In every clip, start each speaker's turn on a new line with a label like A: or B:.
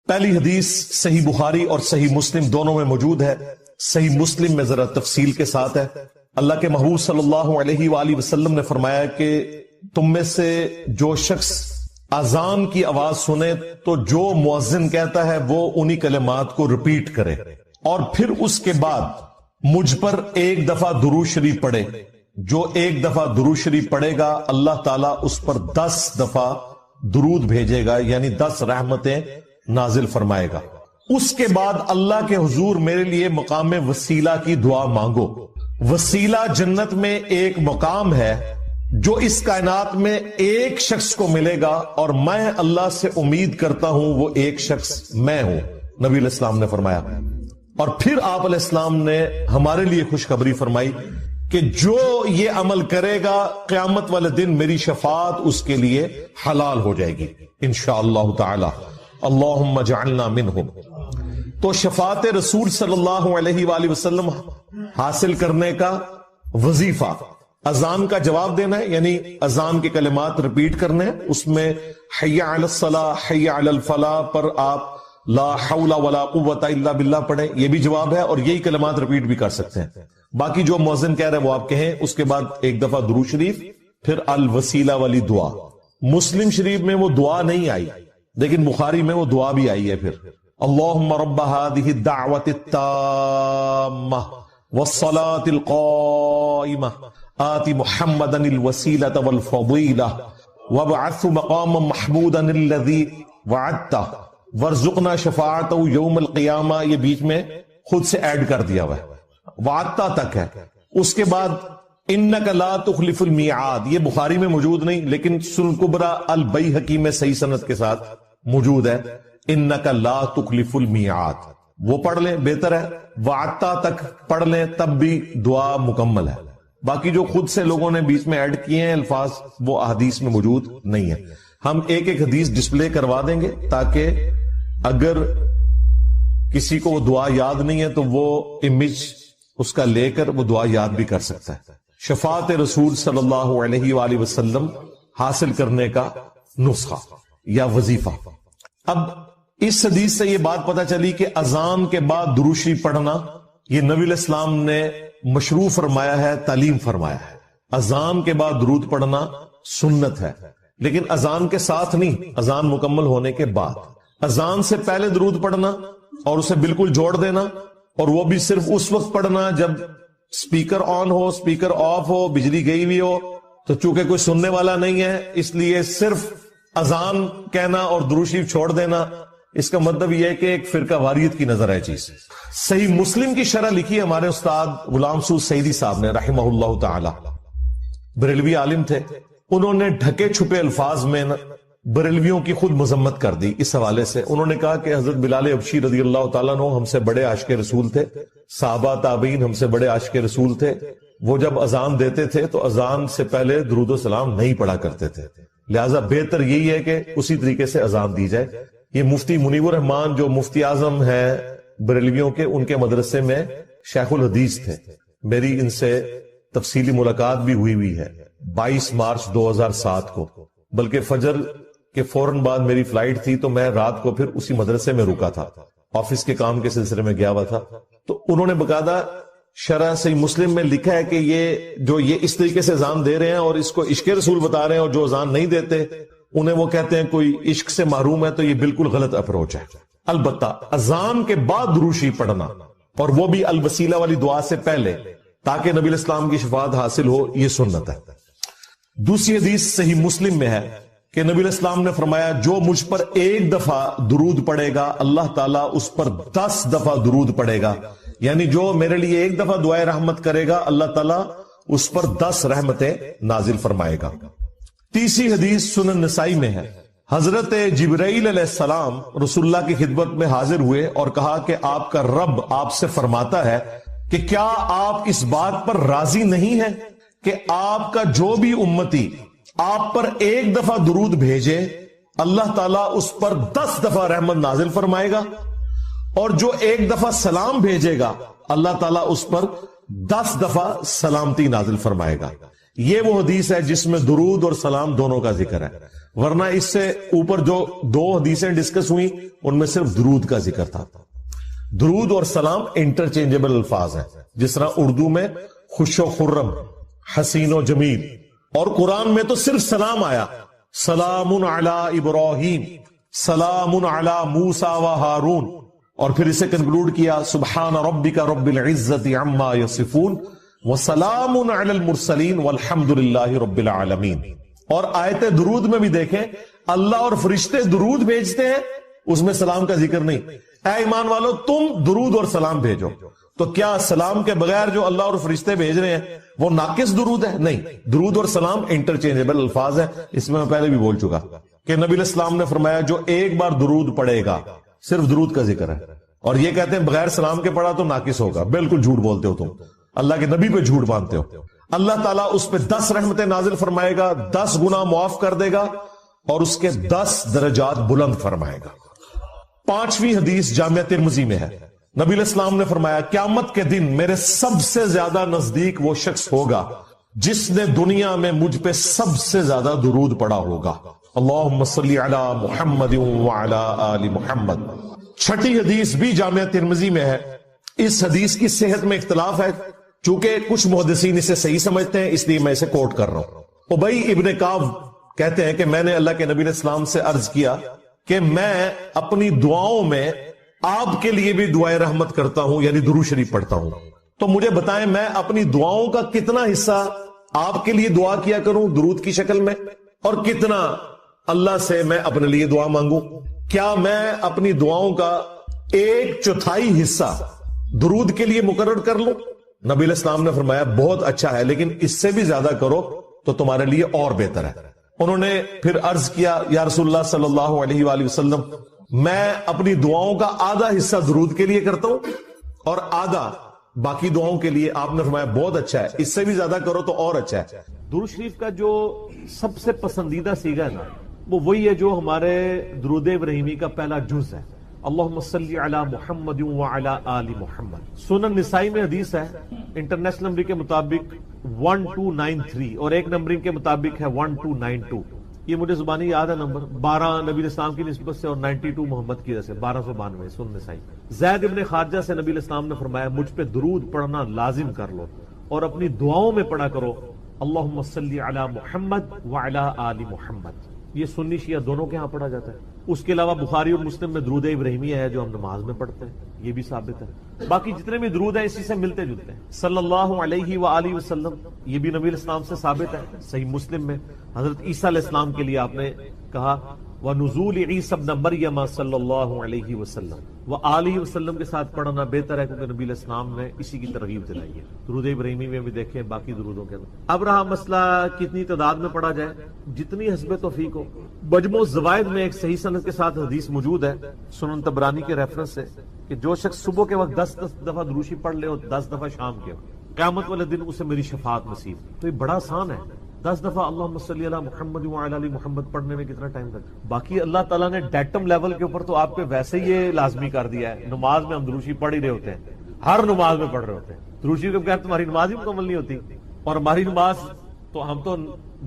A: پہلی حدیث صحیح بخاری اور صحیح مسلم دونوں میں موجود ہے. صحیح مسلم میں ذرا تفصیل کے ساتھ ہے. اللہ کے محبوب صلی اللہ علیہ وآلہ وسلم نے فرمایا کہ تم میں سے جو شخص اذان کی آواز سنے تو جو مؤذن کہتا ہے وہ انہی کلمات کو ریپیٹ کرے اور پھر اس کے بعد مجھ پر ایک دفعہ درود شریف پڑھے. جو ایک دفعہ درود شریف پڑھے گا اللہ تعالیٰ اس پر 10 دفعہ درود بھیجے گا، یعنی 10 رحمتیں نازل فرمائے گا. اس کے بعد اللہ کے حضور میرے لیے مقام وسیلہ کی دعا مانگو. وسیلہ جنت میں ایک مقام ہے جو اس کائنات میں ایک شخص کو ملے گا اور میں اللہ سے امید کرتا ہوں وہ ایک شخص میں ہوں، نبی علیہ السلام نے فرمایا. اور پھر آپ علیہ السلام نے ہمارے لیے خوشخبری فرمائی کہ جو یہ عمل کرے گا قیامت والے دن میری شفاعت اس کے لیے حلال ہو جائے گی انشاءاللہ تعالی. اللہم اجعلنا منہم. تو شفاعت رسول صلی اللہ علیہ وآلہ وسلم حاصل کرنے کا وظیفہ اذان کا جواب دینا ہے، یعنی اذان کے کلمات ریپیٹ کرنے ہیں. اس میں حی علی الصلاۃ حی علی الفلاح پر آپ لا حول ولا قوت الا باللہ پڑھیں، یہ بھی جواب ہے، اور یہی کلمات ریپیٹ بھی کر سکتے ہیں. باقی جو مؤذن کہہ رہے ہیں وہ آپ کہیں. اس کے بعد ایک دفعہ درود شریف، پھر الوسیلہ والی دعا. مسلم شریف میں وہ دعا نہیں آئی لیکن بخاری میں وہ دعا بھی آئی ہے. پھر اللہم رب هذه الدعوة التامة والصلاة القائمة آت محمدا الوسيلة والفضيلة وابعثه مقاما محمودا الذي وعدته وارزقنا شفاعته يوم القيامة. یہ بیچ میں خود سے ایڈ کر دیا ہوا ہے، وعدتا تک ہے. اس کے بعد انک لا تخلف المیعاد، یہ بخاری میں موجود نہیں لیکن سنن کبری البیہقی میں صحیح سند کے ساتھ موجود ہے. انک لا تخلف المیعاد وہ پڑھ لیں بہتر ہے. وعدتا تک پڑھ لیں تب بھی دعا مکمل ہے. باقی جو خود سے لوگوں نے بیچ میں ایڈ کیے ہیں الفاظ وہ احادیث میں موجود نہیں ہے. ہم ایک ایک حدیث ڈسپلے کروا دیں گے تاکہ اگر کسی کو وہ دعا یاد نہیں ہے تو وہ امیج اس کا لے کر وہ دعا یاد بھی کر سکتا ہے. شفاعت رسول صلی اللہ علیہ وآلہ وسلم حاصل کرنے کا نسخہ یا وظیفہ. اب اس حدیث سے یہ بات پتہ چلی کہ اذان کے بعد درود شریف پڑھنا یہ نبی علیہ السلام نے مشروع فرمایا ہے، تعلیم فرمایا ہے. اذان کے بعد درود پڑھنا سنت ہے لیکن اذان کے ساتھ نہیں، اذان مکمل ہونے کے بعد. اذان سے پہلے درود پڑھنا اور اسے بالکل جوڑ دینا، اور وہ بھی صرف اس وقت پڑھنا جب سپیکر آن ہو، سپیکر آف ہو، بجلی گئی ہوئی ہو. تو چونکہ کوئی سننے والا نہیں ہے اس لیے صرف اذان کہنا اور درود شریف چھوڑ دینا، اس کا مطلب یہ ہے کہ ایک فرقہ واریت کی نظر ہے چیز. صحیح مسلم کی شرح لکھی ہمارے استاد غلام سعود سعیدی صاحب نے رحمہ اللہ تعالی، بریلوی عالم تھے. انہوں نے ڈھکے چھپے الفاظ میں بریلویوں کی خود مذمت کر دی. اس حوالے سے انہوں نے کہا کہ حضرت بلال حبشی رضی اللہ تعالیٰ عنہ ہم سے بڑے عاشق رسول تھے، صحابہ تابعین ہم سے بڑے عاشق رسول تھے. وہ جب اذان دیتے تھے تو اذان سے پہلے درود و سلام نہیں پڑھا کرتے تھے، لہٰذا بہتر یہی ہے کہ اسی طریقے سے اذان دی جائے. یہ مفتی منیب الرحمان جو مفتی اعظم ہیں بریلویوں کے، ان کے مدرسے میں شیخ الحدیث تھے. میری ان سے تفصیلی ملاقات بھی ہوئی ہے 22 مارچ 2007 کو، بلکہ فجر کے فوراً بعد میری فلائٹ تھی تو میں رات کو پھر اسی مدرسے میں رکا تھا، آفس کے کام کے سلسلے میں گیا ہوا تھا. تو انہوں نے باقاعدہ شرح صحیح مسلم میں لکھا ہے کہ یہ اس طریقے سے اذان دے رہے ہیں اور اس کو عشق رسول بتا رہے ہیں، اور جو اذان نہیں دیتے انہیں وہ کہتے ہیں کوئی عشق سے محروم ہے. تو یہ بالکل غلط اپروچ ہے. البتہ اذان کے بعد درود شریف پڑھنا اور وہ بھی الوسیلہ والی دعا سے پہلے تاکہ نبی علیہ السلام کی شفاعت حاصل ہو، یہ سنت ہے. دوسری حدیث صحیح مسلم میں ہے کہ نبی علیہ السلام نے فرمایا جو مجھ پر ایک دفعہ درود پڑے گا اللہ تعالیٰ اس پر 10 دفعہ درود پڑے گا. یعنی جو میرے لیے ایک دفعہ دعائے رحمت کرے گا اللہ تعالیٰ اس پر 10 رحمتیں نازل فرمائے گا. تیسری حدیث سنن نسائی میں ہے. حضرت جبرائیل علیہ السلام رسول اللہ کی خدمت میں حاضر ہوئے اور کہا کہ آپ کا رب آپ سے فرماتا ہے کہ کیا آپ اس بات پر راضی نہیں ہیں کہ آپ کا جو بھی امتی آپ پر ایک دفعہ درود بھیجے اللہ تعالیٰ اس پر 10 دفعہ رحمت نازل فرمائے گا، اور جو ایک دفعہ سلام بھیجے گا اللہ تعالیٰ اس پر 10 دفعہ سلامتی نازل فرمائے گا. یہ وہ حدیث ہے جس میں درود اور سلام دونوں کا ذکر ہے. ورنہ اس سے اوپر جو 2 حدیثیں ڈسکس ہوئی ان میں صرف درود کا ذکر تھا. درود اور سلام انٹرچینجبل الفاظ ہیں، جس طرح اردو میں خوش و خرم، حسین و جمیل، اور قرآن میں تو صرف سلام آیا، سلام علی ابراہیم، سلام علی موسیٰ و ہارون، اور پھر اسے کنکلوڈ کیا سبحان ربک رب العزت عما یصفون وسلام علی المرسلین والحمد للہ رب العالمین. اور آیت درود میں بھی دیکھیں اللہ اور فرشتے درود بھیجتے ہیں، اس میں سلام کا ذکر نہیں. اے ایمان والو تم درود اور سلام بھیجو. تو کیا سلام کے بغیر جو اللہ اور فرشتے بھیج رہے ہیں وہ ناقص درود ہے؟ نہیں، درود اور سلام انٹرچینجبل الفاظ ہیں. اس میں پہلے بھی بول چکا کہ نبی علیہ السلام نے فرمایا جو ایک بار درود پڑھے گا، صرف درود کا ذکر ہے، اور یہ کہتے ہیں بغیر سلام کے پڑھا تو ناقص ہوگا. بالکل جھوٹ بولتے ہو، تم اللہ کے نبی پہ جھوٹ باندھتے ہو. اللہ تعالیٰ اس پہ 10 رحمتیں نازل فرمائے گا، 10 گناہ معاف کر دے گا، اور اس کے 10 درجات بلند فرمائے گا. 5ویں حدیث جامعہ ترمذی میں ہے. نبی علیہ السلام نے فرمایا قیامت کے دن میرے سب سے زیادہ نزدیک وہ شخص ہوگا جس نے دنیا میں مجھ پہ سب سے زیادہ درود پڑھا ہوگا. اللہم صلی علی محمد وعلی آل محمد. 6ٹھی حدیث بھی جامعہ ترمذی میں ہے. اس حدیث کی صحت میں اختلاف ہے، چونکہ کچھ محدثین اسے صحیح سمجھتے ہیں، اس لیے میں اسے کوٹ کر رہا ہوں. ابی ابن کعب کہتے ہیں کہ میں نے اللہ کے نبی علیہ السلام سے عرض کیا کہ میں اپنی دعاؤں میں آپ کے لیے بھی دعائے رحمت کرتا ہوں، یعنی درود شریف پڑھتا ہوں. تو مجھے بتائیں میں اپنی دعاؤں کا کتنا حصہ آپ کے لیے دعا کیا کروں درود کی شکل میں، اور کتنا اللہ سے میں اپنے لیے دعا مانگوں؟ کیا میں اپنی دعاؤں کا 1/4 حصہ درود کے لیے مقرر کر لوں؟ نبی علیہ السلام نے فرمایا بہت اچھا ہے، لیکن اس سے بھی زیادہ کرو تو تمہارے لیے اور بہتر ہے. انہوں نے پھر عرض کیا یا رسول اللہ صلی اللہ علیہ وآلہ وسلم میں اپنی دعاؤں کا آدھا حصہ درود کے لیے کرتا ہوں اور آدھا باقی دعاؤں کے لیے. آپ نے فرمایا بہت اچھا ہے، اس سے بھی زیادہ کرو تو اور اچھا ہے.
B: درود شریف کا جو سب سے پسندیدہ صیغہ ہے نا، وہ وہی ہے جو ہمارے درود ابراہیمی کا پہلا جز ہے، اللہم صلی علی محمد وعلی آل محمد. سنن نسائی میں حدیث ہے، انٹرنیشنل نمبر کے مطابق 1293 اور ایک نمبرنگ کے مطابق ہے 1292. یہ مجھے زبانی یاد ہے نمبر، 12 نبی علیہ السلام کی نسبت سے اور 92 محمد کی وجہ سے 1292 سنن نسائی. زید ابن خارجہ سے نبی علیہ السلام نے فرمایا مجھ پہ درود پڑھنا لازم کر لو اور اپنی دعاؤں میں پڑھا کرو اللہم صلی علی محمد وعلی آل محمد. یہ سنی شیعہ دونوں کے ہاں پڑھا جاتا ہے. اس کے علاوہ بخاری اور مسلم میں درود ابراہیمی ہے جو ہم نماز میں پڑھتے ہیں، یہ بھی ثابت ہے. باقی جتنے بھی درود ہیں اسی سے ملتے جلتے ہیں. صلی اللہ علیہ وآلہ وسلم یہ بھی نبی علیہ السلام سے ثابت ہے. صحیح مسلم میں حضرت عیسیٰ علیہ السلام کے لیے آپ نے کہا وَنُزُولِ عِیسَى ابْنَ مَرْیَمَ صلی اللہ علیہ وسلم وآلہ وسلم کے ساتھ پڑھنا بہتر ہے، کیونکہ نبی علیہ السلام نے اسی کی ترغیب دلائی ہے. درود ابراہیمی میں بھی دیکھیں باقی درودوں کے اندر. اب رہا مسئلہ کتنی تعداد میں پڑھا جائے، جتنی حسب توفیق ہو. مجموع الزوائد میں ایک صحیح سند کے ساتھ حدیث موجود ہے سنن طبرانی کے ریفرنس سے کہ جو شخص صبح کے وقت 10 دفعہ درود شریف پڑھ لے اور 10 دفعہ شام کے وقت، قیامت والے دن اسے میری شفاعت نصیب. تو یہ بڑا آسان ہے. 10 دفعہ اللہم صلی علی محمد وعلی آل محمد پڑھنے میں کتنا ٹائم لگتا ہے؟ باقی اللہ تعالیٰ نے ڈیٹم لیول کے اوپر تو آپ پہ ویسے ہی یہ لازمی کر دیا ہے. نماز میں ہم درود شریف پڑھ ہی رہے ہوتے ہیں، ہر نماز میں پڑھ رہے ہوتے ہیں. درود شریف کے بغیر تمہاری نماز ہی مکمل نہیں ہوتی. اور ہماری نماز تو ہم تو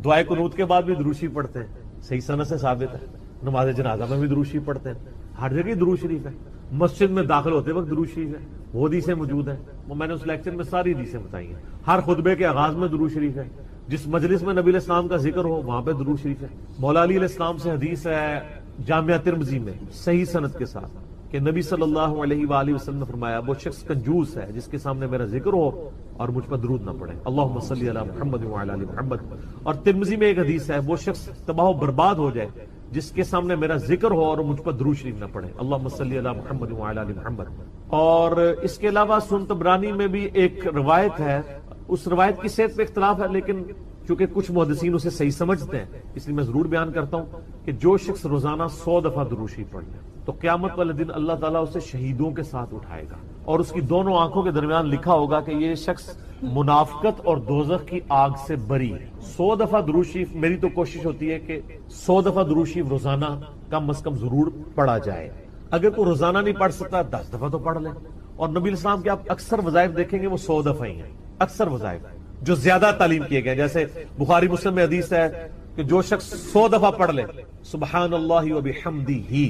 B: دعائے قنوت کے بعد بھی درود شریف پڑھتے ہیں، صحیح سند سے ثابت ہے. نماز جنازہ میں بھی درود شریف پڑھتے ہیں، ہر جگہ درود شریف ہے. مسجد میں داخل ہوتے وقت درود شریف ہے، وہ حدیثیں موجود ہیں، وہ میں نے اس لیکچر میں ساری حدیثیں بتائی ہیں. ہر خطبے کے آغاز میں درود شریف ہے. جس مجلس میں نبی علیہ السلام کا ذکر ہو وہاں پہ درود شریف ہے. مولا علی علیہ السلام سے حدیث ہے جامعہ ترمذی میں صحیح سند کے ساتھ کہ نبی صلی اللہ علیہ وآلہ وسلم نے فرمایا وہ شخص کنجوس ہے جس کے سامنے میرا ذکر ہو اور مجھ پر درود نہ پڑھے، اللہم صلی علی محمد وعلی آل محمد. اور ترمذی میں ایک حدیث ہے وہ شخص تباہ و برباد ہو جائے جس کے سامنے میرا ذکر ہو اور مجھ پر درود شریف نہ پڑھے، اللہم صلی علی محمد وعلی آل محمد. اور اس کے علاوہ سنن طبرانی میں بھی ایک روایت ہے، اس روایت کی صحت پہ اختلاف ہے، لیکن چونکہ کچھ محدثین اسے صحیح سمجھتے ہیں اس لیے میں ضرور بیان کرتا ہوں کہ جو شخص روزانہ 100 دفعہ درود شریف پڑھ لے تو قیامت والے دن اللہ تعالیٰ اسے شہیدوں کے ساتھ اٹھائے گا اور اس کی دونوں آنکھوں کے درمیان لکھا ہوگا کہ یہ شخص منافقت اور دوزخ کی آگ سے بری ہے. 100 دفعہ درود شریف، میری تو کوشش ہوتی ہے کہ 100 دفعہ درود شریف روزانہ کم از کم ضرور پڑھا جائے. اگر کوئی روزانہ نہیں پڑھ سکتا 10 دفعہ تو پڑھ لیں. اور نبی علیہ السلام کے آپ اکثر وظائف دیکھیں گے وہ 100 دفعہ ہی ہیں. اکثر وظائف جو زیادہ تعلیم کیے گئے، جیسے بخاری مسلم میں حدیث ہے کہ جو شخص 100 دفعہ پڑھ لے سبحان اللہ و بحمدہ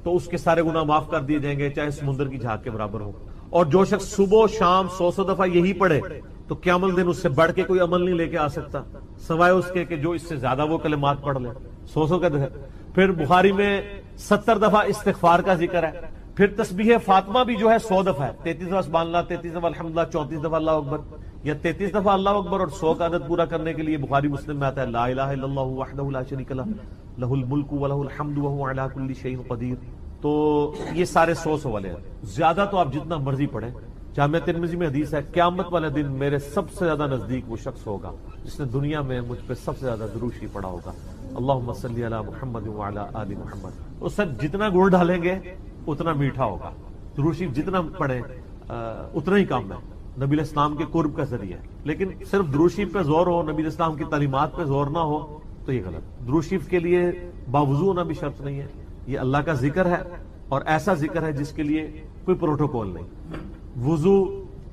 B: تو اس کے سارے گناہ معاف کر دیے جائیں گے، چاہے سمندر کی جھاگ کے برابر ہو. اور جو شخص صبح و شام 100 دفعہ یہی پڑھے تو قیامت دن اس سے بڑھ کے کوئی عمل نہیں لے کے آ سکتا سوائے اس کے کہ جو اس سے زیادہ وہ کلمات پڑھ لے. 100 کا دفعہ. پھر بخاری میں 70 دفعہ استغفار کا ذکر ہے. پھر تسبیح فاطمہ بھی جو ہے 100 دفعہ ہے. 33 دفعہ سبحان اللہ، 33 دفعہ الحمدللہ، 34 دفعہ اللہ اکبر، یا 33 دفعہ اللہ اکبر اور 100 کا عدد پورا کرنے کے لیے بخاری مسلم میں آتا ہے لا الہ الا اللہ وحدہ لا شریک لہ لہ الملک ولہ الحمد وہو علی کل شیء قدیر. تو یہ سارے 100 والے ہیں. زیادہ تو آپ جتنا مرضی پڑھیں. جامعہ ترمذی میں حدیث ہے قیامت والے دن میرے سب سے زیادہ نزدیک وہ شخص ہوگا جس نے دنیا میں مجھ پہ سب سے زیادہ درود شریف پڑھا ہوگا. اللہم صلی علی محمد وعلی آل محمد. اس سے جتنا گڑ ڈالیں گے اتنا میٹھا ہوگا. درود شریف جتنا پڑھیں اتنا ہی کام ہے. نبی علیہ السلام کے قرب کا ذریعہ ہے. لیکن صرف درود شریف پہ زور ہو، نبی علیہ السلام کی تعلیمات پہ زور نہ ہو تو یہ غلط. درود شریف کے لیے باوضو ہونا بھی شرط نہیں ہے. یہ اللہ کا ذکر ہے اور ایسا ذکر ہے جس کے لیے کوئی پروٹوکول نہیں. وضو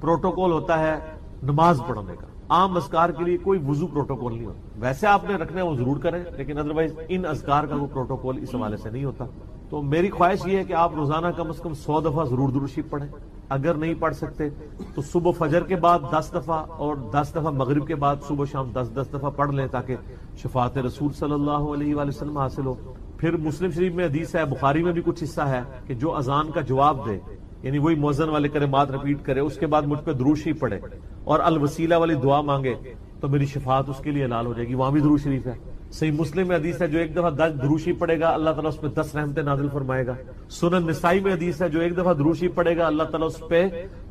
B: پروٹوکول ہوتا ہے نماز پڑھنے کا. عام اذکار کے لیے کوئی وضو پروٹوکول نہیں ہوتا. ویسے آپ نے رکھنا ہے وہ ضرور کریں، لیکن ادروائز ان اذکار کا وہ پروٹوکول اس حوالے سے نہیں ہوتا. تو میری خواہش یہ ہے کہ آپ روزانہ کم از کم 100 دفعہ ضرور درود شریف پڑھیں. اگر نہیں پڑھ سکتے تو صبح فجر کے بعد 10 دفعہ اور 10 دفعہ مغرب کے بعد صبح شام 10 دفعہ پڑھ لیں تاکہ شفاعت رسول صلی اللہ علیہ وآلہ وسلم حاصل ہو. پھر مسلم شریف میں حدیث ہے، بخاری میں بھی کچھ حصہ ہے کہ جو اذان کا جواب دے، یعنی وہی مؤذن والے کلمات رپیٹ کرے، اس کے بعد مجھ پہ درود شریف پڑھے اور الوسیلہ والی دعا مانگے تو میری شفاعت اس کے لیے حلال ہو جائے گی. وہاں بھی درود شریف ہے. صحیح مسلم میں حدیث ہے جو ایک دفعہ 10 درود شریف پڑھے گا اللہ تعالیٰ اس پہ 10 رحمتیں نازل فرمائے گا. سنن نسائی میں حدیث ہے جو ایک دفعہ درود شریف پڑھے گا اللہ تعالیٰ اس پہ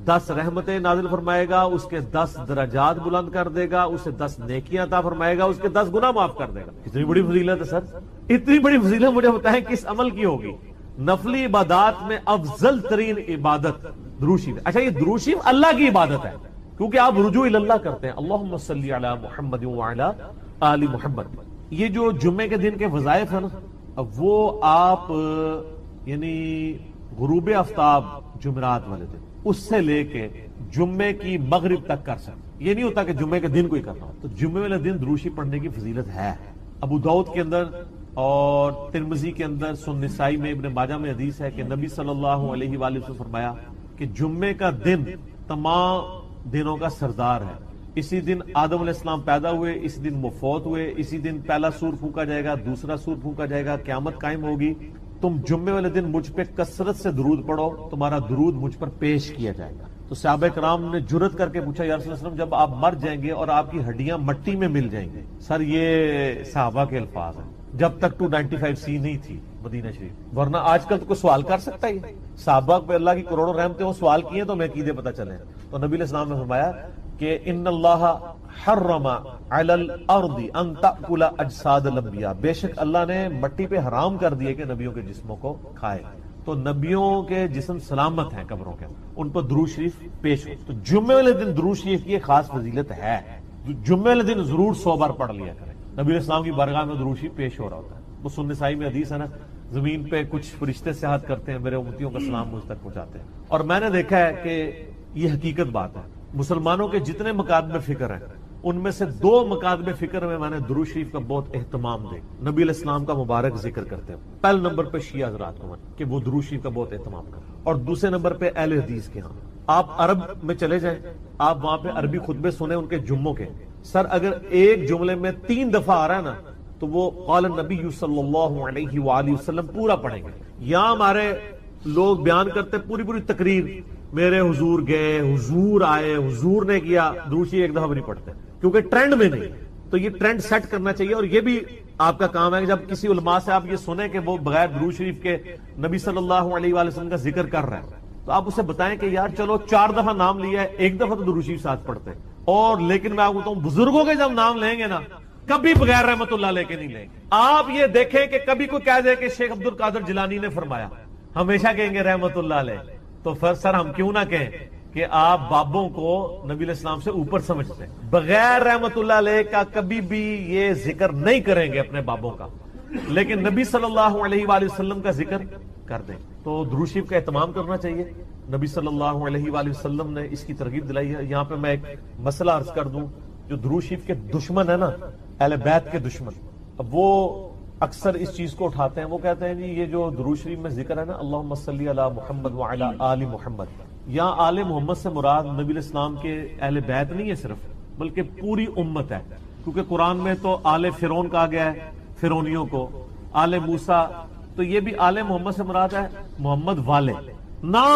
B: 10 رحمتیں نازل فرمائے گا، اس کے 10 درجات بلند کر دے گا، اسے 10 نیکیاں عطا فرمائے گا، اس کے 10 گناہ معاف کر دے گا. اتنی بڑی فضیلت ہے سر. اتنی بڑی فضیلت مجھے بتائیں کس عمل کی ہوگی؟ نفلی عبادات میں افضل ترین عبادت درود شریف. اچھا یہ درود شریف اللہ کی عبادت ہے کیونکہ آپ رجوع اللہ کرتے ہیں. اللہم صلی علی محمد وعلی آل محمد. یہ جو جمعے کے دن کے وظائف ہیں نا وہ آپ یعنی غروب آفتاب جمعرات والے دن اس سے لے کے جمعے کی مغرب تک کر سکتے. یہ نہیں ہوتا کہ جمعے کے دن کوئی کرنا ہو. تو جمعے والے دن درود شریف پڑھنے کی فضیلت ہے. ابو داؤد کے اندر اور ترمذی کے اندر، سنن نسائی میں، ابن ماجہ میں حدیث ہے کہ نبی صلی اللہ علیہ وآلہ وسلم فرمایا کہ جمعے کا دن تمام دنوں کا سردار ہے. اسی دن آدم علیہ السلام پیدا ہوئے، اسی دن وہ فوت ہوئے، اسی دن پہلا سور پھونکا جائے گا، دوسرا سور پھونکا جائے گا، قیامت قائم ہوگی. تم جمعے والے دن مجھ پہ کثرت سے درود پڑھو، تمہارا درود مجھ پر پیش کیا جائے گا. تو صحابہ کرام نے جرت کر کے پوچھا یا رسول اللہ صلی اللہ علیہ وسلم جب آپ مر جائیں گے اور آپ کی ہڈیاں مٹی میں مل جائیں گے. سر یہ صحابہ کے الفاظ ہیں جب تک 295C نہیں تھی مدینہ شریف، ورنہ آج کل تو کوئی سوال کر سکتا ہی. صحابہ پہ اللہ کی کروڑوں رحمتیں وہ سوال کیے تو ہمیں عقیدے پتہ چلے. تو نبی علیہ السلام نے فرمایا کہ ان اللہ حرم علی الارض ان تأکل اجساد الانبیاء. بے شک اللہ نے مٹی پہ حرام کر دیے کہ نبیوں کے جسموں کو کھائے. تو نبیوں کے جسم سلامت ہیں قبروں کے، ان پر درود شریف پیش ہو. تو جمعے والے دن درود شریف کی خاص فضیلت ہے. جمعے والے دن ضرور 100 بار پڑھ لیا کریں. نبی علیہ السلام کی بارگاہ میں درود شریف پیش ہو رہا ہوتا ہے. وہ سنن نسائی میں حدیث ہے نا، زمین پہ کچھ فرشتے سیاحت کرتے ہیں، میرے امتیوں کا سلام مجھ تک پہنچاتے ہیں. اور میں نے دیکھا ہے کہ یہ حقیقت بات ہے. مسلمانوں کے جتنے مقادم فکر ہیں ان میں سے 2 مقادم فکر میں نے درود شریف کا بہت اہتمام دے. نبی علیہ السلام کا مبارک ذکر کرتے ہیں. پہلے نمبر پہ شیعہ حضرات کو کہ وہ درود شریف کا بہت اہتمام کرتے ہیں، اور دوسرے نمبر پہ اہل حدیث کے ہاں. آپ عرب میں چلے جائیں، آپ وہاں پہ عربی خطبے سنیں ان کے جمعوں کے. سر اگر ایک جملے میں 3 دفعہ آ رہا ہے نا تو وہ قال النبی صلی اللہ علیہ وآلہ وسلم پورا پڑھیں گے. یہاں ہمارے لوگ بیان کرتے پوری تقریر، میرے حضور گئے، حضور آئے، حضور نے کیا، درود شریف ایک دفعہ بھی نہیں پڑھتے کیونکہ ٹرینڈ میں نہیں. تو یہ ٹرینڈ سیٹ کرنا چاہیے. اور یہ بھی آپ کا کام ہے کہ جب کسی علماء سے آپ یہ سنیں کہ وہ بغیر درود شریف کے نبی صلی اللہ علیہ وآلہ وسلم کا ذکر کر رہے ہیں تو آپ اسے بتائیں کہ یار چلو 4 دفعہ نام لیا ہے، 1 دفعہ تو درود شریف ساتھ پڑھتے ہیں. اور لیکن میں آپ کو بتاؤں بزرگوں کے جب نام لیں گے نا کبھی بغیر رحمت اللہ لے کے نہیں لیں گے. آپ یہ دیکھیں کہ کبھی کوئی کہہ دے کہ شیخ عبد القادر جیلانی نے فرمایا، ہمیشہ کہیں گے رحمت اللہ علیہ. تو پھر سر ہم کیوں نہ کہیں کہ آپ بابوں کو نبی علیہ السلام سے اوپر سمجھتے ہیں. بغیر رحمت اللہ علیہ کا کبھی بھی یہ ذکر نہیں کریں گے اپنے بابوں کا، لیکن نبی صلی اللہ علیہ وآلہ وسلم کا ذکر کر دیں. تو درود شریف کا اہتمام کرنا چاہیے. نبی صلی اللہ علیہ وآلہ وسلم نے اس کی ترغیب دلائی ہے. یہاں پہ میں ایک مسئلہ عرض کر دوں، جو درود شریف کے دشمن ہے نا، اہل بیت کے دشمن، وہ اکثر اس چیز کو اٹھاتے ہیں، وہ کہتے ہیں جی یہ جو درود شریف میں ذکر ہے نا اللہم صلی علی محمد وعلی آل محمد، یہاں آل محمد سے مراد نبی علیہ السلام کے اہل بیت نہیں ہے صرف، بلکہ پوری امت ہے، کیونکہ قرآن میں تو آل فرعون کہا گیا ہے فرعونیوں کو، آل موسیٰ، تو یہ بھی آل محمد سے مراد ہے محمد والے نہ۔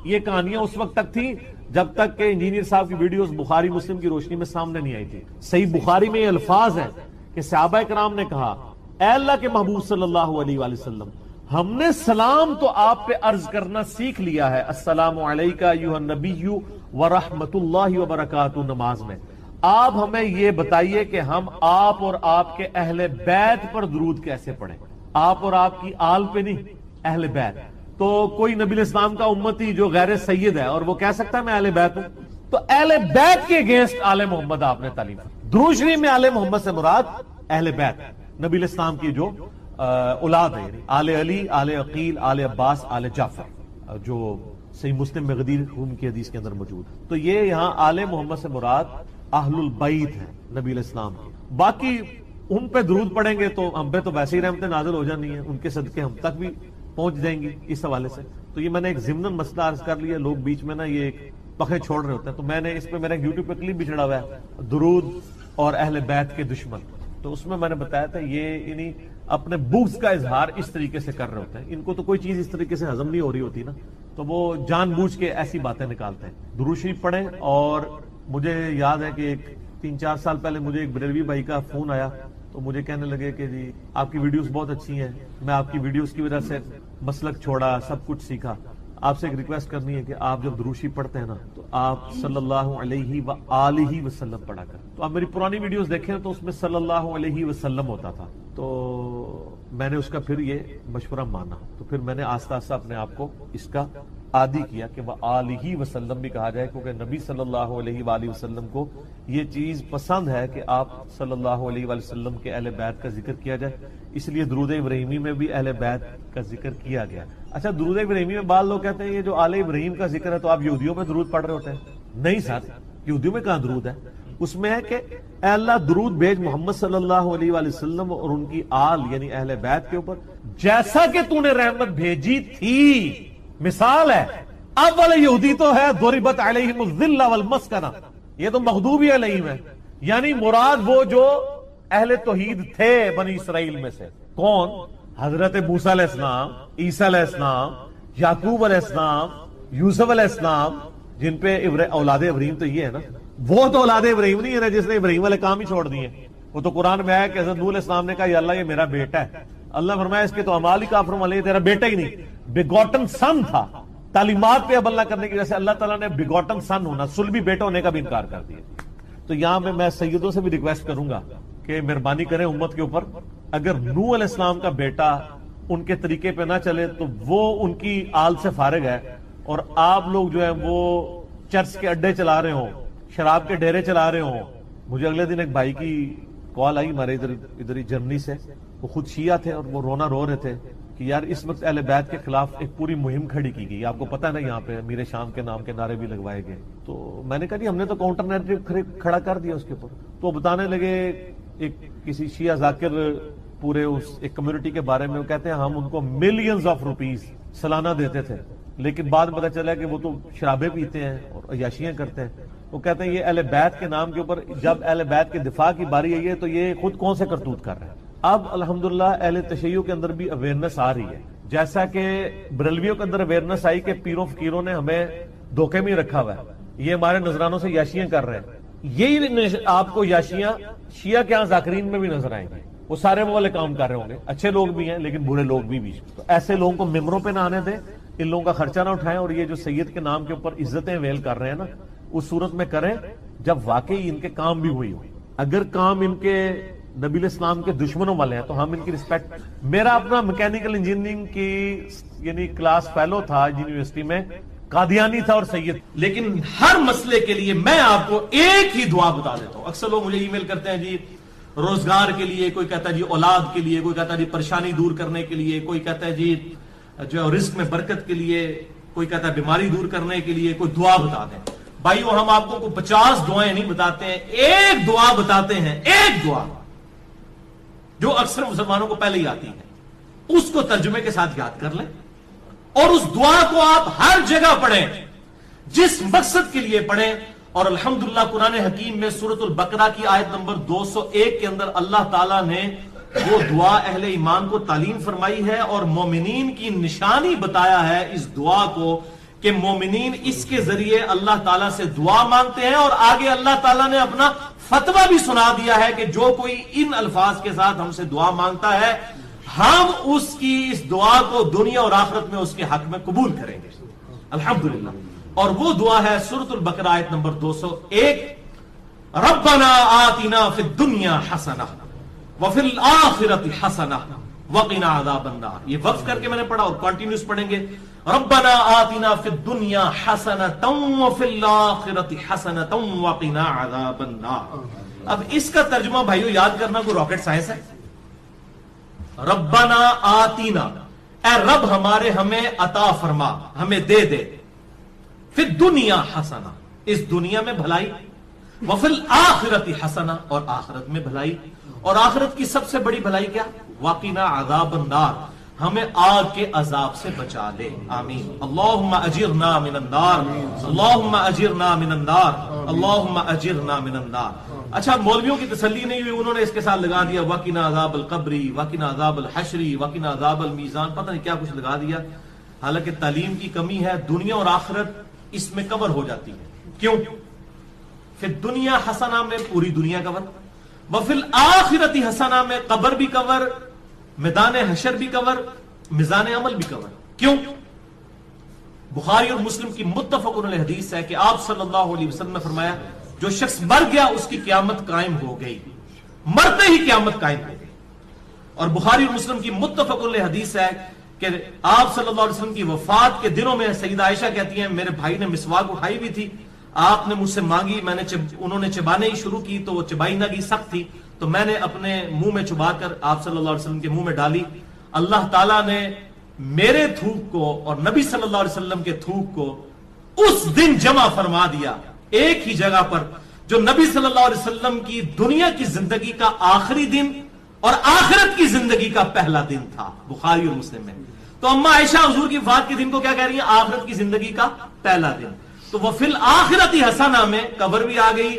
B: یہ کہانیاں اس وقت تک تھی جب تک کہ انجینئر صاحب کی ویڈیوز بخاری مسلم کی روشنی میں سامنے نہیں آئی تھی۔ صحیح بخاری میں یہ الفاظ ہیں کہ صحابہ کرام نے کہا اے اللہ کے محبوب صلی اللہ علیہ وآلہ وسلم، ہم نے سلام تو آپ پہ عرض کرنا سیکھ لیا ہے، السلام علیکہ ایھا النبی ورحمۃ اللہ وبرکاتہ، نماز میں آپ ہمیں یہ بتائیے کہ ہم آپ اور آپ کے اہل بیت پر درود کیسے پڑھیں، آپ اور آپ کی آل پہ نہیں، اہل بیت۔ تو کوئی نبی علیہ السلام کا امتی جو غیر سید ہے اور وہ کہہ سکتا ہے میں اہل بیت ہوں، تو اہل بیت کے اگینسٹ آل محمد آپ نے تعلیم دی۔ درود شریف میں آل محمد سے مراد اہل بیت نبی علیہ السلام کی جو اولاد ہے، یعنی آل علی، آل عقیل، آل عباس، آل جعفر، جو صحیح مسلم میں غدیر خون کی حدیث کے اندر موجود۔ تو یہ یہاں آل محمد سے مراد اہل البیت ہیں نبی علیہ السلام کی۔ باقی ان پہ درود پڑھیں گے تو ہم پہ تو ویسے ہی رحمتیں نازل ہو جانی ہیں، ان کے صدقے ہم تک بھی پہنچ جائیں گی اس حوالے سے۔ تو یہ میں نے ایک ضمناً مسئلہ عرض کر لیا، لوگ بیچ میں نا یہ ایک پخے چھوڑ رہے ہوتے ہیں، تو میں نے اس پہ میرا یوٹیوب پہ کلپ بھی چڑھا ہوا ہے درود اور اہل بیت کے دشمن، تو اس میں نے بتایا تھا یہ یعنی اپنے بغض کا اظہار اس طریقے سے کر رہے ہوتے ہیں، ان کو تو کوئی چیز اس طریقے سے ہضم نہیں ہو رہی ہوتی نا، تو وہ جان بوجھ کے ایسی باتیں نکالتے ہیں۔ درود شریف پڑھیں، اور مجھے یاد ہے کہ 3-4 سال پہلے مجھے ایک بریلوی بھائی کا فون آیا، تو مجھے کہنے لگے کہ جی آپ کی ویڈیوز بہت اچھی ہیں، میں آپ کی ویڈیوز کی وجہ سے مسلک چھوڑا، سب کچھ سیکھا، آپ سے ایک ریکویسٹ کرنی ہے کہ آپ جب درود شریف پڑھتے ہیں نا تو آپ صلی اللہ علیہ وآلہ وسلم پڑھا کریں۔ تو آپ میری پرانی ویڈیوز دیکھیں تو اس میں صلی اللہ علیہ وسلم ہوتا تھا، تو میں نے اس کا پھر یہ مشورہ مانا، تو پھر میں نے آہستہ آہستہ اپنے آپ کو اس کا عادی کیا کہ وآلہ وسلم بھی کہا جائے، کیونکہ نبی صلی اللہ علیہ وآلہ وسلم کو یہ چیز پسند ہے کہ آپ صلی اللہ علیہ وآلہ وسلم کے اہل بیت کا ذکر کیا جائے، اس لیے درود ابراہیمی میں بھی اہل بیت کا ذکر کیا گیا۔ اچھا، درود ابراہیمی میں بعض لوگ کہتے ہیں یہ جو آل ابراہیم کا ذکر ہے تو آپ یہودیوں پہ درود پڑھ رہے ہوتے ہیں۔ نہیں سر، یہودیوں میں کہاں درود ہے؟ اس میں ہے کہ اے اللہ درود بھیج محمد صلی اللہ علیہ وآلہ وسلم اور ان کی آل یعنی اہل بیت کے اوپر جیسا کہ تو نے رحمت بھیجی تھی۔ مثال ہے، اب والے یہودی تو ہے ضربت علیہم الذلہ والمسکنہ، یہ تو مغضوب علیہم ہے، یعنی مراد وہ جو اہل توحید تھے بنی اسرائیل میں سے۔ کون؟ حضرت موسیٰ علیہ السلام، عیسیٰ علیہ السلام، یعقوب علیہ السلام، یوسف علیہ السلام، جن پہ اولاد ابراہیم تو یہ ہے نا، وہ تو اولاد ابراہیم نہیں ہے نا جس نے ابراہیم والے کام ہی چھوڑ دیے۔ وہ تو قرآن میں آیا کہ حضرت نوح علیہ السلام نے کہا یا اللہ یہ میرا بیٹا ہے، اللہ فرمایا اس کے تو اعمال ہی کافر والے، تیرا بیٹا ہی نہیں، بیگوٹن سن تھا۔ تعلیمات پہ عمل نہ کرنے کی وجہ سے اللہ تعالیٰ نے بیگوٹن سن ہونا، سلبی بیٹا ہونے کا بھی انکار کر دیا۔ تو یہاں میں سیدوں سے بھی ریکویسٹ کروں گا کہ مہربانی کریں امت کے اوپر، اگر نوح علیہ السلام کا بیٹا ان کے طریقے پہ نہ چلے تو وہ ان کی آل سے فارغ ہے، اور آپ لوگ جو ہیں وہ چرچ کے اڈے چلا رہے ہوں، شراب کے ڈیرے چلا رہے ہوں۔ مجھے اگلے دن ایک بھائی کی کال آئی ہمارے ادھر ہی جرمنی سے، وہ خود شیعہ تھے اور وہ رونا رو رہے تھے کہ یار اس وقت اہل بیت کے خلاف ایک پوری مہم کھڑی کی گئی، آپ کو پتہ ہے نا یہاں پہ امیر شام کے نام کے نعرے بھی لگوائے گئے۔ تو میں نے کہا جی ہم نے تو کاؤنٹر نیریٹو کھڑا کر دیا اس کے اوپر۔ تو بتانے لگے ایک کسی شیعہ ذاکر پورے اس ایک کمیونٹی کے بارے میں، وہ کہتے ہیں ہم ان کو ملینز آف روپیز سالانہ دیتے تھے، لیکن بعد میں پتہ چلا کہ وہ تو شرابیں پیتے ہیں اور عیاشیاں کرتے ہیں۔ وہ کہتے ہیں یہ اہل بیت کے نام کے اوپر جب اہل بیت کے دفاع کی باری آئی ہے تو یہ خود کون سے کرتوت کر رہے ہیں۔ اب الحمدللہ اہل تشیع کے اندر بھی اویئرنس آ رہی ہے، جیسا کہ بریلویوں کے اندر اویئرنس آئی کہ پیروں فقیروں نے ہمیں دھوکے میں رکھا ہوا ہے، یہ ہمارے نذرانوں سے یاشیاں کر رہے ہیں۔ یہی آپ کو یاشیاں شیعہ کے ہاں ذاکرین میں بھی نظر آئیں گے، وہ سارے وہ والے کام کر رہے ہوں گے، اچھے لوگ بھی ہیں لیکن برے لوگ بھی تو ایسے لوگوں کو ممبروں پہ نہ آنے دیں، ان لوگوں کا خرچہ نہ اٹھائیں، اور یہ جو سید کے نام کے اوپر عزتیں ویل کر رہے ہیں نا، اس صورت میں کریں جب واقعی ان کے کام بھی ہوئی ہوئی۔ اگر کام ان کے نبی علیہ السلام کے دشمنوں والے ہیں تو ہم ان کی رسپیکٹ۔ میرا اپنا میکینیکل انجینئرنگ کی یعنی کلاس فیلو تھا یونیورسٹی میں، قادیانی تھا اور سید، لیکن ہر مسئلے کے لیے میں آپ کو ایک ہی دعا بتا دیتا ہوں۔ اکثر لوگ مجھے ای میل کرتے ہیں جی روزگار کے لیے، کوئی کہتا ہے جی اولاد کے لیے، کوئی کہتا ہے جی پریشانی دور کرنے کے لیے، کوئی کہتا ہے جی جو رزق میں برکت کے لیے، کوئی کہتا ہے بیماری دور کرنے کے لیے کوئی دعا بتا دیں۔ بھائیو ہم آپ کو 50 دعائیں نہیں بتاتے ہیں، ایک دعا بتاتے ہیں، ایک دعا
C: جو اکثر مسلمانوں کو پہلے ہی آتی ہے، اس کو ترجمے کے ساتھ یاد کر لیں اور اس دعا کو آپ ہر جگہ پڑھیں، جس مقصد کے لیے پڑھیں. اور الحمدللہ قرآن حکیم میں سورۃ البقرہ کی آیت نمبر 201 کے اندر اللہ تعالیٰ نے وہ دعا اہل ایمان کو تعلیم فرمائی ہے اور مومنین کی نشانی بتایا ہے اس دعا کو کہ مومنین اس کے ذریعے اللہ تعالیٰ سے دعا مانگتے ہیں. اور آگے اللہ تعالیٰ نے اپنا فتویٰ بھی سنا دیا ہے کہ جو کوئی ان الفاظ کے ساتھ ہم سے دعا مانگتا ہے ہم اس کی اس دعا کو دنیا اور آخرت میں اس کے حق میں قبول کریں گے. الحمدللہ. اور وہ دعا ہے سورۃ البقرہ آیت نمبر 201، ربنا آتنا فی الدنیا حسنہ وفی الآخرۃ حسنہ وقنا عذاب النار. یہ وقف کر کے میں نے پڑھا اور کنٹینیوس پڑھیں گے. ربنا آتنا فی الدنیا حسنۃ وفی الآخرۃ حسنۃ وقنا عذاب النار. اب اس کا ترجمہ بھائیو یاد کرنا کوئی راکٹ سائنس ہے؟ ربنا آتینا، اے رب ہمارے ہمیں عطا فرما، ہمیں دے دے، فی الدنیا حسنہ، اس دنیا میں بھلائی، وفی الآخرۃ حسنہ، اور آخرت میں بھلائی. اور آخرت کی سب سے بڑی بھلائی کیا؟ وقنا عذاب النار، ہمیں آگ کے عذاب سے بچا لے. آمین. اللہم اجرنا من النار، اللہم اجرنا من النار، اللہم اجرنا من النار. اچھا مولویوں کی تسلی نہیں ہوئی، انہوں نے اس کے ساتھ لگا دیا وقنا عذاب القبری، وقنا عذاب الحشری، وقنا عذاب المیزان، پتہ نہیں کیا کچھ لگا دیا. حالانکہ تعلیم کی کمی ہے. دنیا اور آخرت اس میں کور ہو جاتی ہے. کیوں؟ پھر دنیا حسنہ میں پوری دنیا کور، وفی الآخرۃ حسنہ میں قبر بھی کور، میدان حشر بھی کور، میزان عمل بھی کور. کیوں؟ بخاری اور مسلم کی متفق علیہ حدیث ہے کہ آپ صلی اللہ علیہ وسلم نے فرمایا جو شخص مر گیا اس کی قیامت قائم ہو گئی، مرتے ہی قیامت قائم ہو گئی. اور بخاری اور مسلم کی متفق علیہ حدیث ہے کہ آپ صلی اللہ علیہ وسلم کی وفات کے دنوں میں سیدہ عائشہ کہتی ہیں میرے بھائی نے مسواک اٹھائی بھی تھی، آپ نے مجھ سے مانگی، میں نے انہوں نے چبانے ہی شروع کی تو وہ چبائی نہ گئی، سخت تھی، تو میں نے اپنے منہ میں چبا کر آپ صلی اللہ علیہ وسلم کے منہ میں ڈالی. اللہ تعالیٰ نے میرے تھوک کو اور نبی صلی اللہ علیہ وسلم کے تھوک کو اس دن جمع فرما دیا ایک ہی جگہ پر جو نبی صلی اللہ علیہ وسلم کی دنیا کی زندگی کا آخری دن اور آخرت کی زندگی کا پہلا دن تھا. بخاری اور مسلم میں. تو اما عائشہ حضور کی وفات کے دن کو کیا کہہ رہی ہیں؟ آخرت کی زندگی کا پہلا دن. تو وہ فی الآخرۃ حسنہ میں قبر بھی آ گئی،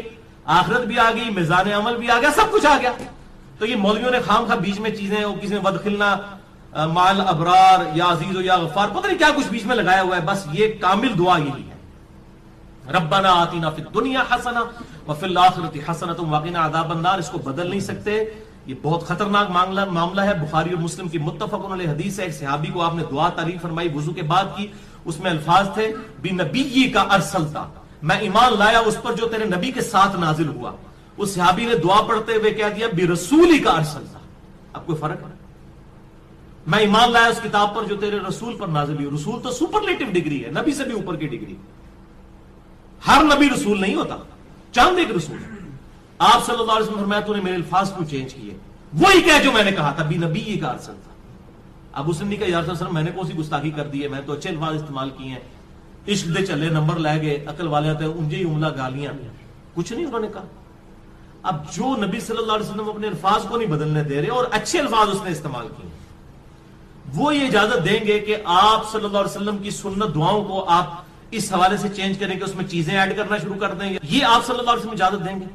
C: آخرت بھی آ گئی، میزان عمل بھی آ گیا، سب کچھ آ گیا. تو یہ مولویوں نے خام خواہ بیچ میں چیزیں، وہ کسی نے ودخلنا مال ابرار یا عزیز و یا غفار، پتہ نہیں کیا کچھ بیچ میں لگایا ہوا ہے. بس یہ کامل دعا یہی ہے، ربنا آتنا فی الدنیا حسنہ وفی الآخرۃ حسنۃ وقنا عذاب النار. اس کو بدل نہیں سکتے، یہ بہت خطرناک معاملہ ہے. بخاری اور مسلم کی متفق علیہ حدیث ہے. ایک صحابی کو آپ نے دعا تعلیم فرمائی وضو کے بعد کی، اس میں الفاظ تھے بنبی کا ارسلتا، میں ایمان لایا اس پر جو تیرے نبی کے ساتھ نازل ہوا. اس صحابی نے دعا پڑھتے ہوئے کہہ دیا برسولی کا ارسلتا. اب کوئی فرق ہے؟ میں ایمان لایا اس کتاب پر جو تیرے رسول پر نازل ہوئی. رسول تو سپرلیٹو ڈگری ہے، نبی سے بھی اوپر کی ڈگری. ہر نبی رسول نہیں ہوتا، چاند ایک رسول. آپ صلی اللہ علیہ وسلم فرمایا تو نے میرے الفاظ کیوں چینج کیے؟ وہی کہہ جو میں نے کہا تھا بنبی کا ارسل تھا. اب اس نے کہا یا رسول اللہ میں نے کون سی گستاخی کر دی ہے، میں تو اچھے الفاظ استعمال کیے ہیں، عشق دے چلے نمبر لے گئے، عقل والے آتے انجے ہی عملہ گالیاں، کچھ نہیں انہوں نے کہا. اب جو نبی صلی اللہ علیہ وسلم اپنے الفاظ کو نہیں بدلنے دے رہے اور اچھے الفاظ اس نے استعمال کیے، وہ یہ اجازت دیں گے کہ آپ صلی اللہ علیہ وسلم کی سنت دعاؤں کو آپ اس حوالے سے چینج کریں کہ اس میں چیزیں ایڈ کرنا شروع کر دیں، یہ آپ صلی اللہ علیہ وسلم اجازت دیں گے؟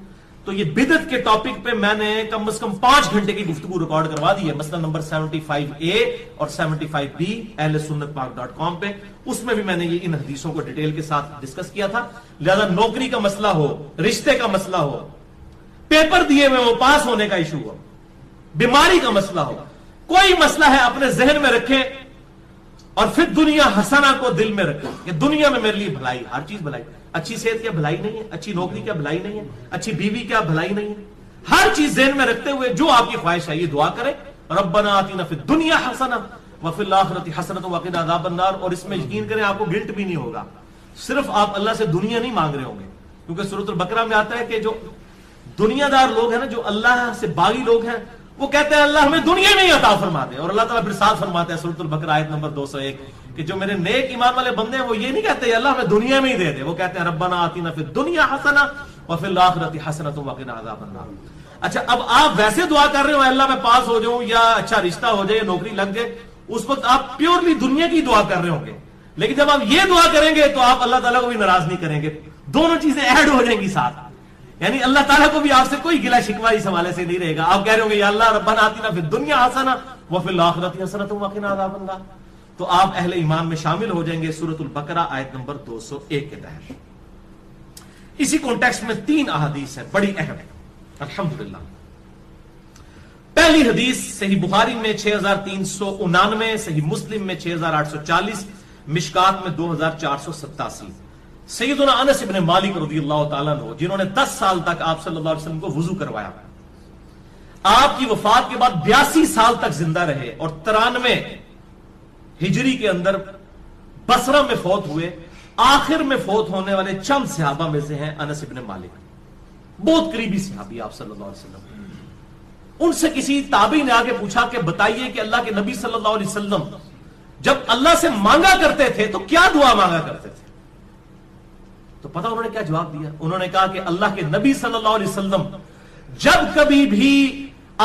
C: تو یہ بدعت کے ٹاپک پہ میں نے کم از کم 5 گھنٹے کی گفتگو ریکارڈ کروا دی ہے، مثلا نمبر 75A اور 75B اہل سنت پاک.com پہ. اس میں بھی میں نے یہ ان حدیثوں کو ڈیٹیل کے ساتھ ڈسکس کیا تھا. لہذا نوکری کا مسئلہ ہو، رشتے کا مسئلہ ہو، پیپر دیے میں وہ پاس ہونے کا ایشو ہو، بیماری کا مسئلہ ہو، کوئی مسئلہ ہے اپنے ذہن میں رکھیں اور پھر دنیا حسنہ کو دل میں رکھیں کہ دنیا میں میرے لیے بھلائی، ہر چیز بھلائی. اچھی صحت کیا بھلائی نہیں ہے؟ اچھی نوکری کیا بھلائی نہیں ہے؟ اچھی بیوی کیا بھلائی نہیں ہے؟ ہر چیز ذہن میں رکھتے ہوئے جو آپ کی خواہش ہے یہ دعا کریں، ربنا آتنا فی الدنیا حسنہ وفی الآخرۃ حسنۃ وقنا عذاب النار. اور اس میں یقین کریں آپ کو گلٹ بھی نہیں ہوگا، صرف آپ اللہ سے دنیا نہیں مانگ رہے ہوں گے، کیونکہ سورۃ البقرہ میں آتا ہے کہ جو دنیا دار لوگ ہیں نا، جو اللہ سے باغی لوگ ہیں، وہ کہتے ہیں اللہ ہمیں دنیا میں ہی عطا فرما دے. اور اللہ تعالیٰ پھر ساتھ فرماتا ہے سورۃ البقرہ آیت نمبر 201 کہ جو میرے نیک ایمان والے بندے ہیں وہ یہ نہیں کہتے اللہ ہمیں دنیا میں ہی دے دے، وہ کہتے ہیں ربنا آتنا فی الدنیا حسنہ وفی الآخرۃ حسنۃ وقنا عذاب النار. اچھا اب آپ ویسے دعا کر رہے ہو اللہ میں پاس ہو جاؤں یا اچھا رشتہ ہو جائے یا نوکری لگ جائے، اس وقت آپ پیورلی دنیا کی دعا کر رہے ہوں گے، لیکن جب آپ یہ دعا کریں گے تو آپ اللہ تعالیٰ کو بھی ناراض نہیں کریں گے، دونوں چیزیں ایڈ ہو جائیں گی ساتھ، یعنی اللہ تعالیٰ کو بھی آپ سے کوئی گلہ شکوہ اس حوالے سے نہیں رہے گا. آپ کہہ رہے ہوں گے یا اللہ ربنا آتنا فی الدنیا حسنہ وفی الآخرۃ حسنۃ وقنا عذاب النار، تو آپ اہل ایمان میں شامل ہو جائیں گے سورۃ البقرہ آیت نمبر 201 کے تحت. اسی کانٹیکسٹ میں 3 احادیث ہیں بڑی اہم الحمدللہ. پہلی حدیث صحیح بخاری میں 6399، صحیح مسلم میں 6840، مشکات میں 2487. سیدنا انس ابن مالک رضی اللہ تعالیٰ عنہ جنہوں نے 10 سال تک آپ صلی اللہ علیہ وسلم کو وضو کروایا، آپ کی وفات کے بعد 82 سال تک زندہ رہے اور 93 ہجری کے اندر بصرہ میں فوت ہوئے. آخر میں فوت ہونے والے چند صحابہ میں سے ہیں انس ابن مالک، بہت قریبی صحابی آپ صلی اللہ علیہ وسلم. ان سے کسی تابعی نے آگے پوچھا کہ بتائیے کہ اللہ کے نبی صلی اللہ علیہ وسلم جب اللہ سے مانگا کرتے تھے تو کیا دعا مانگا کرتے تھے؟ تو پتہ انہوں نے کیا جواب دیا؟ انہوں نے کہا کہ اللہ کے نبی صلی اللہ علیہ وسلم جب کبھی بھی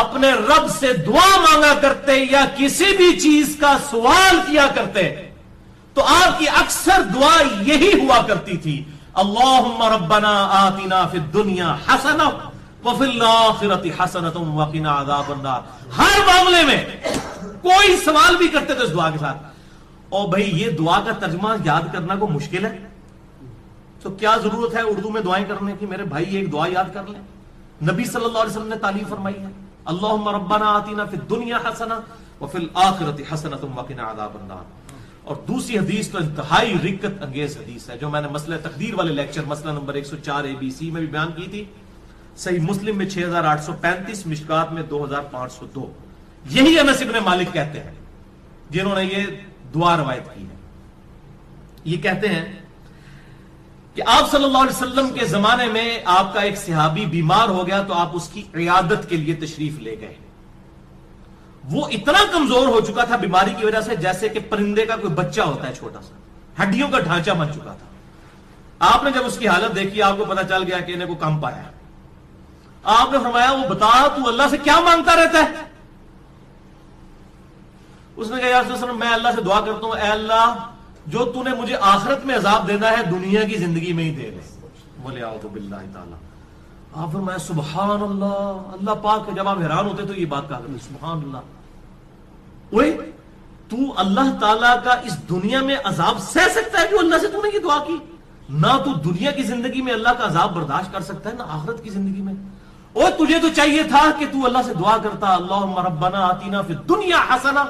C: اپنے رب سے دعا مانگا کرتے یا کسی بھی چیز کا سوال کیا کرتے تو آپ کی اکثر دعا یہی ہوا کرتی تھی، اللہم ربنا آتنا فی الدنیا حسنہ وفی الآخرۃ حسنۃ وقنا عذاب النار. ہر معاملے میں کوئی سوال بھی کرتے تھے اس دعا کے ساتھ. اور بھائی یہ دعا کا ترجمہ یاد کرنا کو مشکل ہے تو کیا ضرورت ہے اردو میں دعائیں کرنے کی؟ میرے بھائی ایک دعا یاد کر لیں، نبی صلی اللہ علیہ وسلم نے تعلیم فرمائی ہے، اللہم ربنا آتنا فی الدنیا حسنہ وفی الآخرۃ حسنۃ وقنا عذاب النار. اور دوسری حدیث تو انتہائی رکت انگیز حدیث ہے جو میں نے مسئلہ تقدیر والے لیکچر مسئلہ نمبر 104 ABC میں بھی بیان کی تھی. صحیح مسلم میں 6835، مشکات میں 2502. یہی انس ابن مالک کہتے ہیں جنہوں نے یہ دعا روایت کی ہے. یہ کہتے ہیں کہ آپ صلی اللہ علیہ وسلم کے زمانے میں آپ کا ایک صحابی بیمار ہو گیا تو آپ اس کی عیادت کے لیے تشریف لے گئے. وہ اتنا کمزور ہو چکا تھا بیماری کی وجہ سے جیسے کہ پرندے کا کوئی بچہ ہوتا ہے چھوٹا سا، ہڈیوں کا ڈھانچہ بن چکا تھا. آپ نے جب اس کی حالت دیکھی آپ کو پتا چل گیا کہ انہیں کو کم پایا. آپ نے فرمایا وہ بتا تو اللہ سے کیا مانگتا رہتا ہے؟ اس نے کہا یا رسول اللہ میں اللہ سے دعا کرتا ہوں اے اللہ جو تو نے مجھے آخرت میں عذاب دینا ہے دنیا کی زندگی میں ہی دے دے. بولے اعوذ باللہ تعالی. آپ فرمایا سبحان اللہ، اللہ پاک. جب آپ حیران ہوتے تو یہ بات کہا کرتے سبحان اللہ. اوے تو اللہ تعالیٰ کا اس دنیا میں عذاب سہ سکتا ہے جو اللہ سے تو نے یہ دعا کی؟ نہ تو دنیا کی زندگی میں اللہ کا عذاب برداشت کر سکتا ہے نہ آخرت کی زندگی میں. اور تجھے تو چاہیے تھا کہ تو اللہ سے دعا کرتا اللہم ربنا آتنا فی الدنیا حسنہ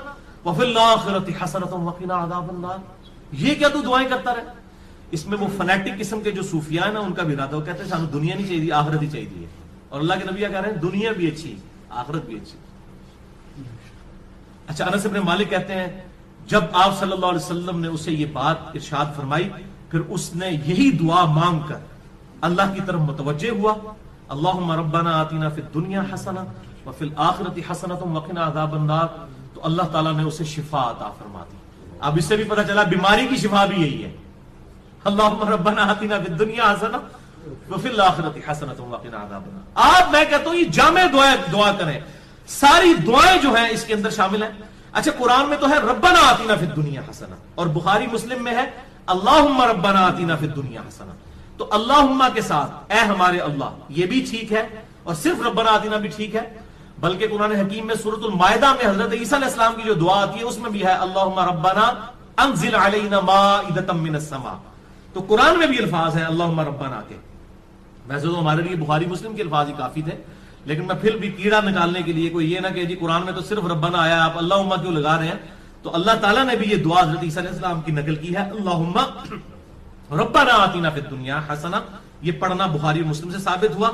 C: وفی الآخرۃ حسنۃ وقنا عذاب النار. یہ کیا تو دعائیں کرتا رہے؟ اس میں وہ فنیٹک قسم کے جو صوفیاء ہیں نا ان کا بھی ارادہ، وہ کہتے ہیں سانو دنیا نہیں چاہیے آخرت ہی چاہیے. اور اللہ کے نبی کہہ رہے ہیں دنیا بھی اچھی آخرت بھی اچھی. اچھا انس ابن مالک کہتے ہیں جب آپ صلی اللہ علیہ وسلم نے اسے یہ بات ارشاد فرمائی پھر اس نے یہی دعا مانگ کر اللہ کی طرف متوجہ ہوا، اللہم ربنا آتنا فی الدنیا حسنہ وفی الآخرۃ حسنۃ وقنا عذاب النار. تو اللہ تعالیٰ نے اسے شفا عطا فرما دی. اب اس سے بھی پتہ چلا بیماری کی شفا بھی یہی ہے، اللہم ربنا آتنا فی الدنیا حسنہ وفی الآخرۃ حسنۃ وقنا عذاب النار. آپ میں کہتا ہوں یہ جامع دعا کریں، ساری دعائیں جو ہیں اس کے اندر شامل ہیں. اچھا قرآن میں تو ہے ربنا آتنا فی الدنیا حسنہ اور بخاری مسلم میں ہے اللہم ربنا آتنا فی الدنیا حسنہ. تو اللہم کے ساتھ اے ہمارے اللہ یہ بھی ٹھیک ہے اور صرف ربنا آتنا بھی ٹھیک ہے، بلکہ قرآن حکیم میں سورۃ المائدہ میں حضرت عیسیٰ علیہ السلام کی جو دعا آتی ہے اس میں بھی ہے اللہم ربنا انزل علینا مائدۃ من السماء. تو قرآن میں بھی الفاظ ہیں اللہم ربنا کے. ویسے تو ہمارے لیے بخاری مسلم کے الفاظ ہی کافی تھے، لیکن میں پھر بھی کیڑا نکالنے کے لیے کوئی یہ نہ کہ جی قرآن میں تو صرف ربنا آیا آپ اللہم کیوں لگا رہے ہیں. تو اللہ تعالیٰ نے بھی یہ دعا حضرت عیسیٰ علیہ السلام کی نقل کی ہے اللہم ربنا آتنا فی الدنیا حسنہ. یہ پڑھنا بخاری اور مسلم سے ثابت ہوا.